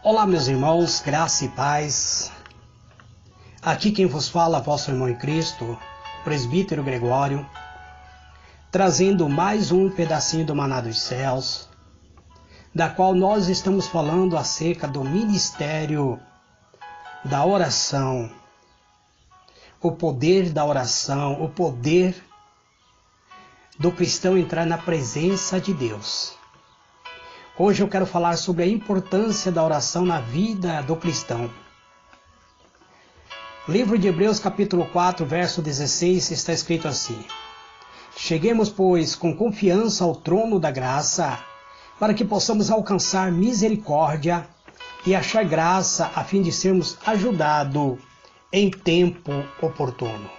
Olá, meus irmãos, graça e paz. Aqui quem vos fala, vosso irmão em Cristo, presbítero Gregório, trazendo mais um pedacinho do Maná dos Céus, da qual nós estamos falando acerca do ministério da oração, o poder da oração, o poder do cristão entrar na presença de Deus. Hoje eu quero falar sobre a importância da oração na vida do cristão. Livro de Hebreus, capítulo 4, verso 16, está escrito assim: Cheguemos, pois, com confiança ao trono da graça, para que possamos alcançar misericórdia e achar graça, a fim de sermos ajudados em tempo oportuno.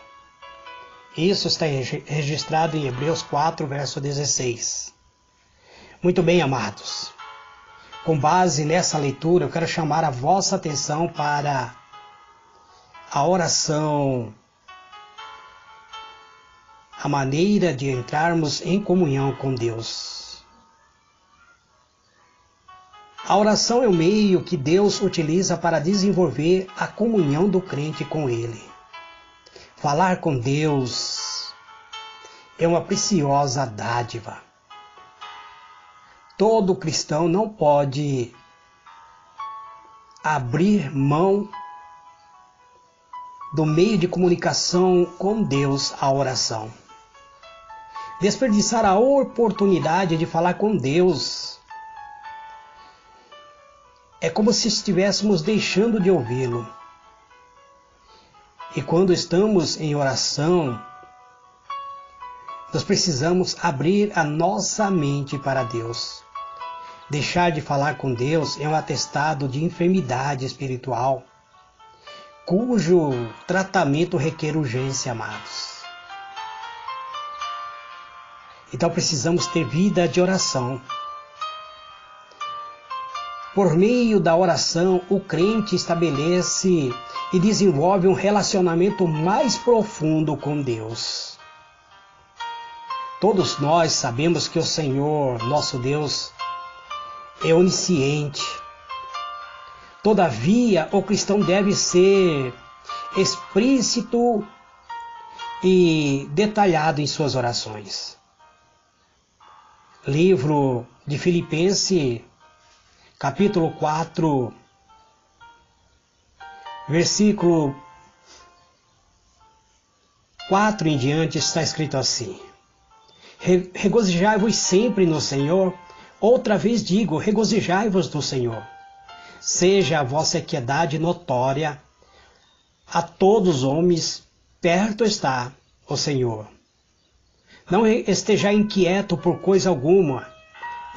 Isso está registrado em Hebreus 4, verso 16. Muito bem, amados. Com base nessa leitura, eu quero chamar a vossa atenção para a oração, a maneira de entrarmos em comunhão com Deus. A oração é o meio que Deus utiliza para desenvolver a comunhão do crente com Ele. Falar com Deus é uma preciosa dádiva. Todo cristão não pode abrir mão do meio de comunicação com Deus, a oração. Desperdiçar a oportunidade de falar com Deus é como se estivéssemos deixando de ouvi-lo. E quando estamos em oração, nós precisamos abrir a nossa mente para Deus. Deixar de falar com Deus é um atestado de enfermidade espiritual, cujo tratamento requer urgência, amados. Então precisamos ter vida de oração. Por meio da oração, o crente estabelece e desenvolve um relacionamento mais profundo com Deus. Todos nós sabemos que o Senhor, nosso Deus, é onisciente. Todavia, o cristão deve ser explícito e detalhado em suas orações. Livro de Filipenses, capítulo 4, versículo 4 em diante, está escrito assim: Regozijai-vos sempre no Senhor. Outra vez digo, regozijai-vos no Senhor. Seja a vossa equidade notória a todos os homens, perto está o Senhor. Não esteja inquieto por coisa alguma,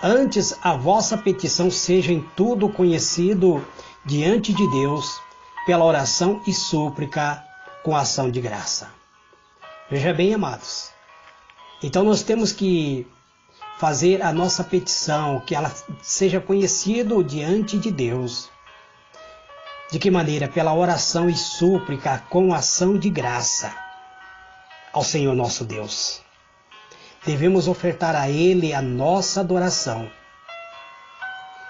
antes a vossa petição seja em tudo conhecido diante de Deus, pela oração e súplica com ação de graça. Veja bem, amados. Então nós temos que fazer a nossa petição, que ela seja conhecida diante de Deus. De que maneira? Pela oração e súplica com ação de graça ao Senhor nosso Deus. Devemos ofertar a Ele a nossa adoração.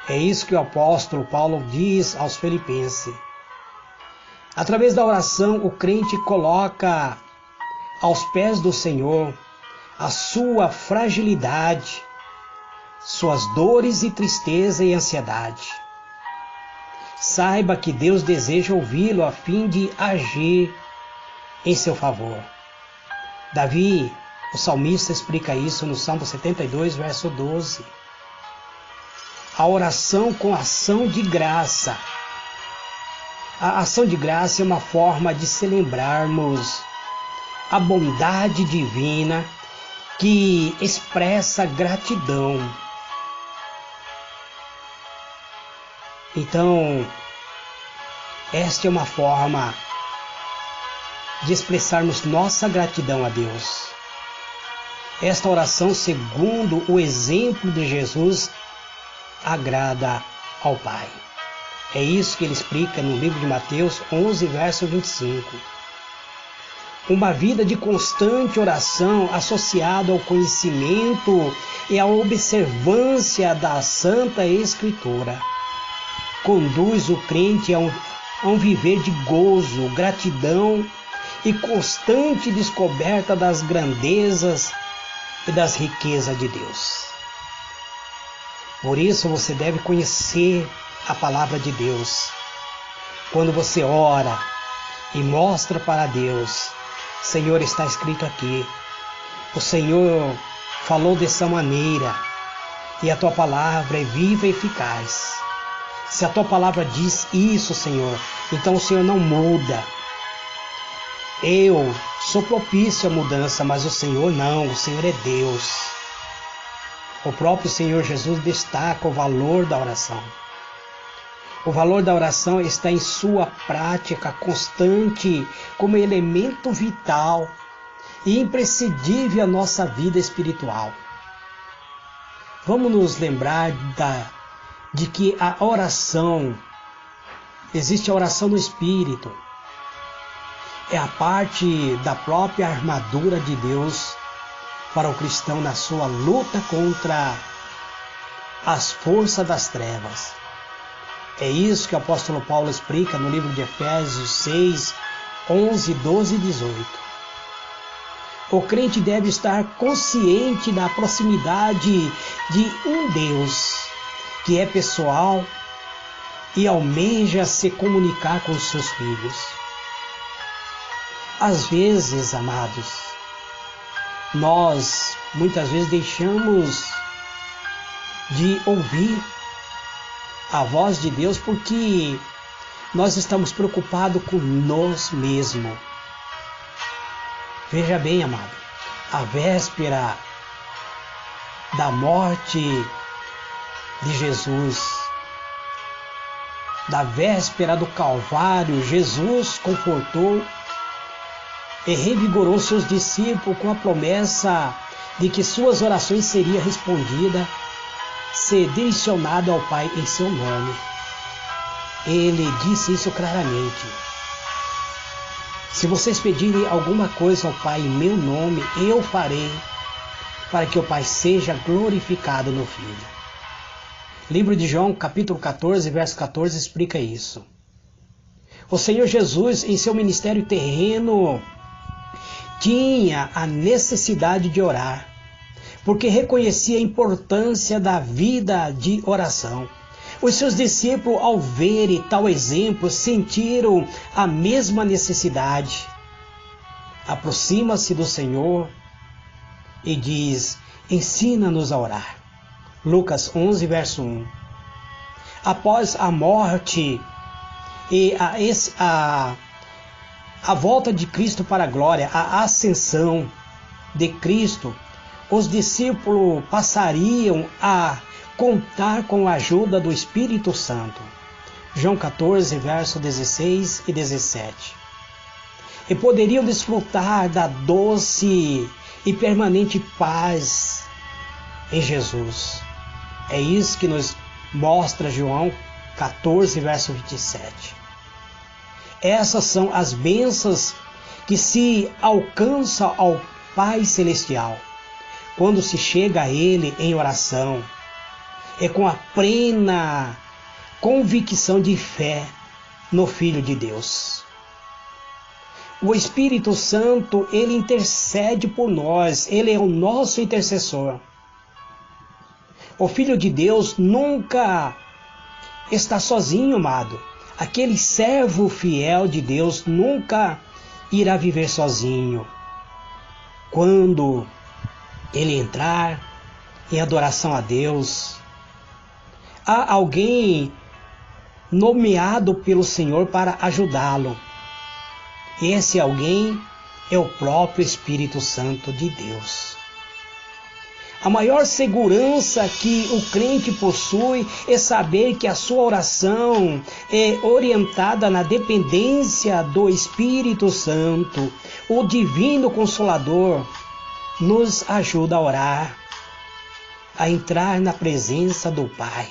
É isso que o apóstolo Paulo diz aos Filipenses. Através da oração, o crente coloca aos pés do Senhor a sua fragilidade, suas dores e tristeza e ansiedade. Saiba que Deus deseja ouvi-lo a fim de agir em seu favor. Davi, o salmista, explica isso no Salmo 72, verso 12. A oração com ação de graça. A ação de graça é uma forma de celebrarmos a bondade divina que expressa gratidão. Então, esta é uma forma de expressarmos nossa gratidão a Deus. Esta oração, segundo o exemplo de Jesus, agrada ao Pai. É isso que ele explica no livro de Mateus 11, verso 25. Uma vida de constante oração associada ao conhecimento e à observância da Santa Escritura. conduz o crente a um viver de gozo, gratidão e constante descoberta das grandezas e das riquezas de Deus. Por isso você deve conhecer a palavra de Deus. Quando você ora e mostra para Deus, Senhor, está escrito aqui, o Senhor falou dessa maneira, e a tua palavra é viva e eficaz. Se a tua palavra diz isso, Senhor, então o Senhor não muda. Eu sou propício à mudança, mas o Senhor não, o Senhor é Deus. O próprio Senhor Jesus destaca o valor da oração. O valor da oração está em sua prática constante como elemento vital e imprescindível à nossa vida espiritual. Vamos nos lembrar de que a oração, existe a oração no Espírito, é a parte da própria armadura de Deus para o cristão na sua luta contra as forças das trevas. É isso que o apóstolo Paulo explica no livro de Efésios 6, 11, 12 e 18. O crente deve estar consciente da proximidade de um Deus que é pessoal e almeja se comunicar com os seus filhos. Às vezes, amados, nós muitas vezes deixamos de ouvir a voz de Deus porque nós estamos preocupados com nós mesmos. Veja bem, amado, a véspera da morte de Jesus, da véspera do Calvário, Jesus confortou e revigorou seus discípulos com a promessa de que suas orações seriam respondidas, ser direcionado ao Pai em seu nome. Ele disse isso claramente. Se vocês pedirem alguma coisa ao Pai em meu nome, eu farei, para que o Pai seja glorificado no Filho. Livro de João, capítulo 14, verso 14, explica isso. O Senhor Jesus, em seu ministério terreno, tinha a necessidade de orar, porque reconhecia a importância da vida de oração. Os seus discípulos, ao verem tal exemplo, sentiram a mesma necessidade. Aproxima-se do Senhor e diz: ensina-nos a orar. Lucas 11, verso 1. Após a morte e a volta de Cristo para a glória, a ascensão de Cristo, os discípulos passariam a contar com a ajuda do Espírito Santo. João 14, verso 16 e 17. E poderiam desfrutar da doce e permanente paz em Jesus. É isso que nos mostra João 14, verso 27. Essas são as bênçãos que se alcançam ao Pai Celestial quando se chega a Ele em oração. É com a plena convicção de fé no Filho de Deus. O Espírito Santo, Ele intercede por nós, Ele é o nosso intercessor. O Filho de Deus nunca está sozinho, amado. Aquele servo fiel de Deus nunca irá viver sozinho. Quando ele entrar em adoração a Deus, há alguém nomeado pelo Senhor para ajudá-lo. Esse alguém é o próprio Espírito Santo de Deus. A maior segurança que o crente possui é saber que a sua oração é orientada na dependência do Espírito Santo. O Divino Consolador nos ajuda a orar, a entrar na presença do Pai.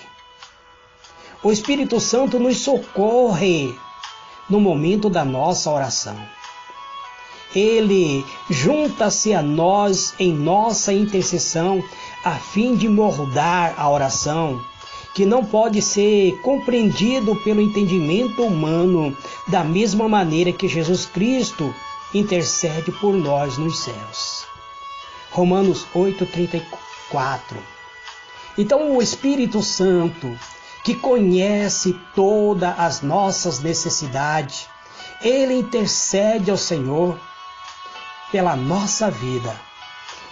O Espírito Santo nos socorre no momento da nossa oração. Ele junta-se a nós em nossa intercessão a fim de moldar a oração que não pode ser compreendido pelo entendimento humano, da mesma maneira que Jesus Cristo intercede por nós nos céus. Romanos 8:34. Então o Espírito Santo, que conhece todas as nossas necessidades, ele intercede ao Senhor pela nossa vida.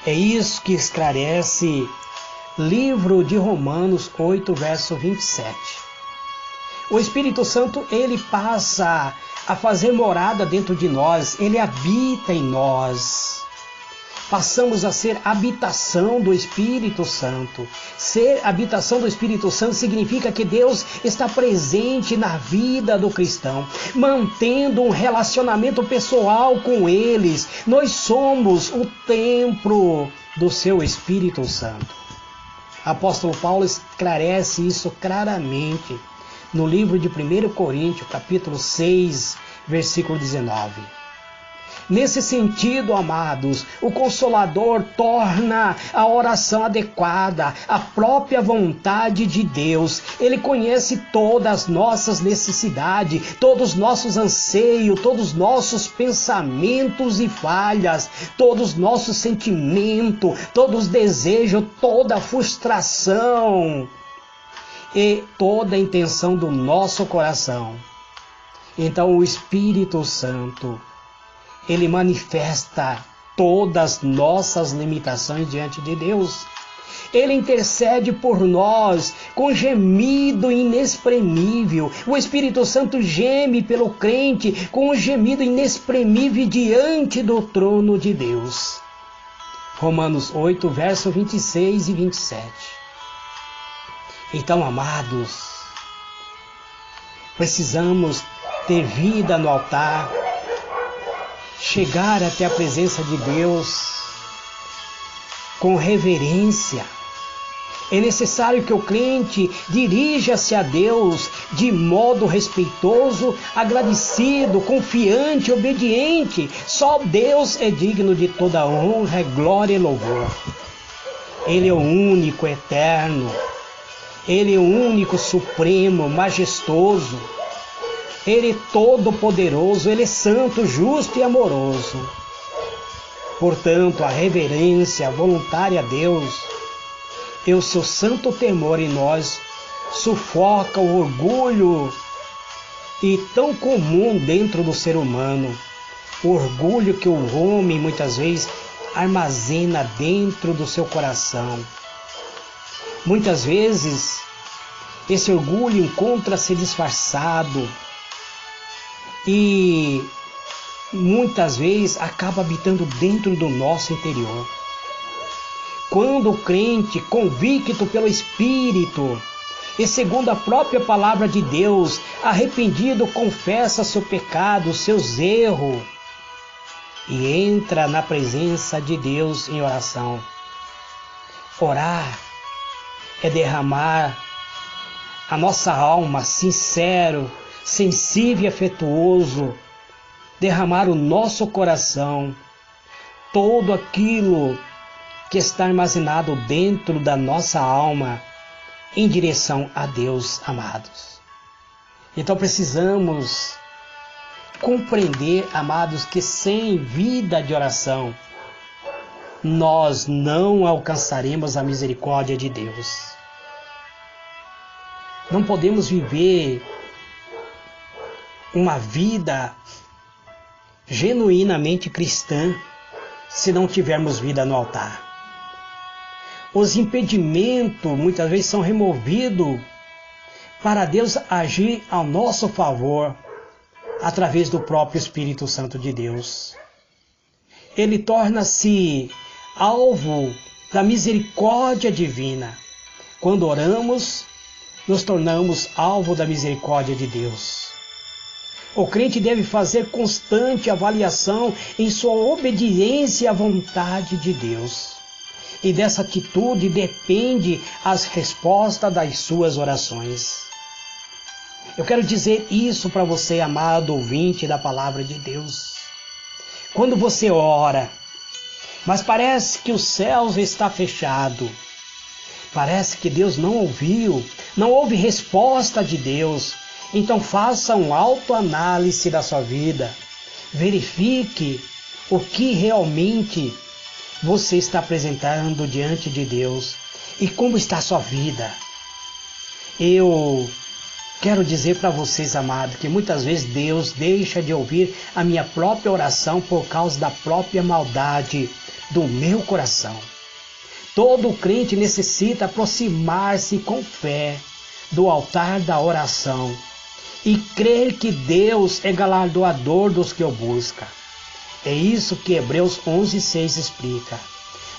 É isso que esclarece livro de Romanos 8, verso 27. O Espírito Santo, ele passa a fazer morada dentro de nós, ele habita em nós. Passamos a ser habitação do Espírito Santo. Ser habitação do Espírito Santo significa que Deus está presente na vida do cristão, mantendo um relacionamento pessoal com eles. Nós somos o templo do seu Espírito Santo. Apóstolo Paulo esclarece isso claramente no livro de 1 Coríntios, capítulo 6, versículo 19. Nesse sentido, amados, o Consolador torna a oração adequada à própria vontade de Deus. Ele conhece todas as nossas necessidades, todos os nossos anseios, todos os nossos pensamentos e falhas, todos os nossos sentimentos, todos os desejos, toda a frustração e toda a intenção do nosso coração. Então o Espírito Santo, ele manifesta todas as nossas limitações diante de Deus. Ele intercede por nós com gemido inexprimível. O Espírito Santo geme pelo crente com um gemido inexprimível diante do trono de Deus. Romanos 8, versos 26 e 27. Então, amados, precisamos ter vida no altar, chegar até a presença de Deus com reverência. É necessário que o crente dirija-se a Deus de modo respeitoso, agradecido, confiante, obediente. Só Deus é digno de toda honra, glória e louvor. Ele é o único, eterno. Ele é o único, supremo, majestoso. Ele é todo-poderoso, Ele é santo, justo e amoroso. Portanto, a reverência voluntária a Deus e o seu santo temor em nós sufoca o orgulho e tão comum dentro do ser humano. O orgulho que o homem muitas vezes armazena dentro do seu coração. Muitas vezes esse orgulho encontra-se disfarçado e muitas vezes acaba habitando dentro do nosso interior. Quando o crente, convicto pelo Espírito e segundo a própria palavra de Deus, arrependido, confessa seu pecado, seus erros e entra na presença de Deus em oração. Orar é derramar a nossa alma sincero, sensível e afetuoso, derramar o nosso coração, todo aquilo que está armazenado dentro da nossa alma, em direção a Deus, amados. Então precisamos compreender, amados, que sem vida de oração, nós não alcançaremos a misericórdia de Deus. Não podemos viver uma vida genuinamente cristã se não tivermos vida no altar. Os impedimentos muitas vezes são removidos para Deus agir ao nosso favor através do próprio Espírito Santo de Deus. Ele torna-se alvo da misericórdia divina. Quando oramos, nos tornamos alvo da misericórdia de Deus. O crente deve fazer constante avaliação em sua obediência à vontade de Deus. E dessa atitude depende as respostas das suas orações. Eu quero dizer isso para você, amado ouvinte da palavra de Deus. Quando você ora, mas parece que os céus está fechado, Parece que Deus não ouviu, não houve resposta de Deus. Então faça uma autoanálise da sua vida. Verifique o que realmente você está apresentando diante de Deus e como está a sua vida. Eu quero dizer para vocês, amados, que muitas vezes Deus deixa de ouvir a minha própria oração por causa da própria maldade do meu coração. Todo crente necessita aproximar-se com fé do altar da oração e crer que Deus é galardoador dos que o buscam. É isso que Hebreus 11:6 explica.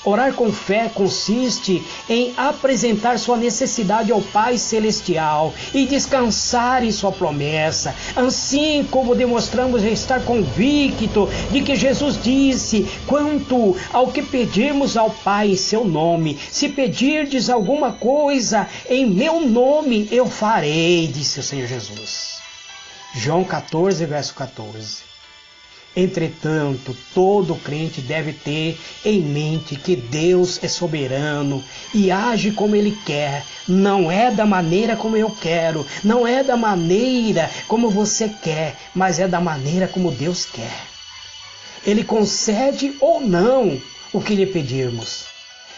Orar com fé consiste em apresentar sua necessidade ao Pai Celestial e descansar em sua promessa, assim como demonstramos estar convicto de que Jesus disse: quanto ao que pedirmos ao Pai em seu nome, se pedirdes alguma coisa em meu nome, eu farei, disse o Senhor Jesus. João 14, verso 14. Entretanto, todo crente deve ter em mente que Deus é soberano e age como Ele quer. Não é da maneira como eu quero, não é da maneira como você quer, mas é da maneira como Deus quer. Ele concede ou não o que lhe pedirmos.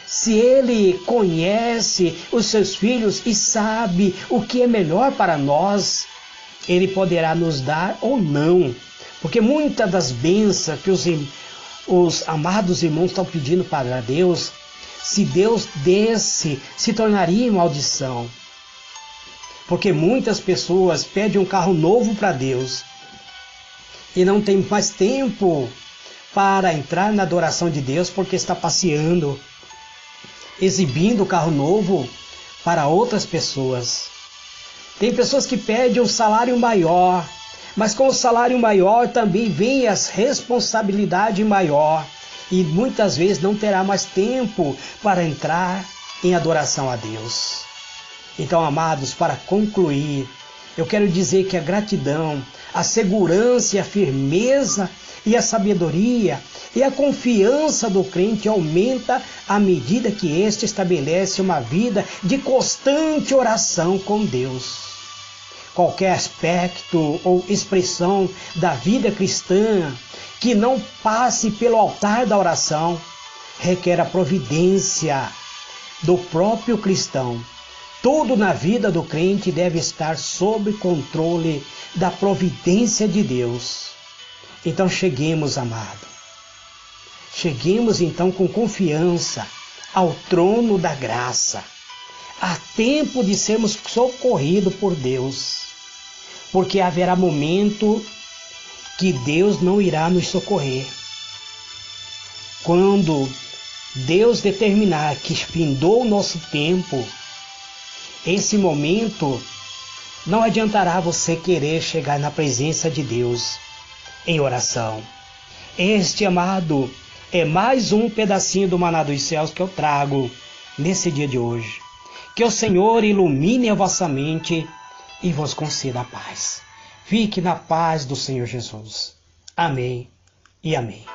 Se Ele conhece os seus filhos e sabe o que é melhor para nós, Ele poderá nos dar ou não. Porque muitas das bênçãos que os amados irmãos estão pedindo para Deus, se Deus desse, se tornaria maldição. Porque muitas pessoas pedem um carro novo para Deus e não tem mais tempo para entrar na adoração de Deus porque está passeando, exibindo o carro novo para outras pessoas. Tem pessoas que pedem um salário maior, mas com o salário maior também vem as responsabilidades maior e muitas vezes não terá mais tempo para entrar em adoração a Deus. Então, amados, para concluir, eu quero dizer que a gratidão, a segurança e a firmeza e a sabedoria e a confiança do crente aumenta à medida que este estabelece uma vida de constante oração com Deus. Qualquer aspecto ou expressão da vida cristã que não passe pelo altar da oração requer a providência do próprio cristão. Tudo na vida do crente deve estar sob controle da providência de Deus. Então cheguemos, amado. Cheguemos então com confiança ao trono da graça. Há tempo de sermos socorridos por Deus, porque haverá momento que Deus não irá nos socorrer. Quando Deus determinar que findou o nosso tempo, esse momento não adiantará você querer chegar na presença de Deus em oração. Este, amado, é mais um pedacinho do maná dos céus que eu trago nesse dia de hoje. Que o Senhor ilumine a vossa mente e vos conceda a paz. Fique na paz do Senhor Jesus. Amém e amém.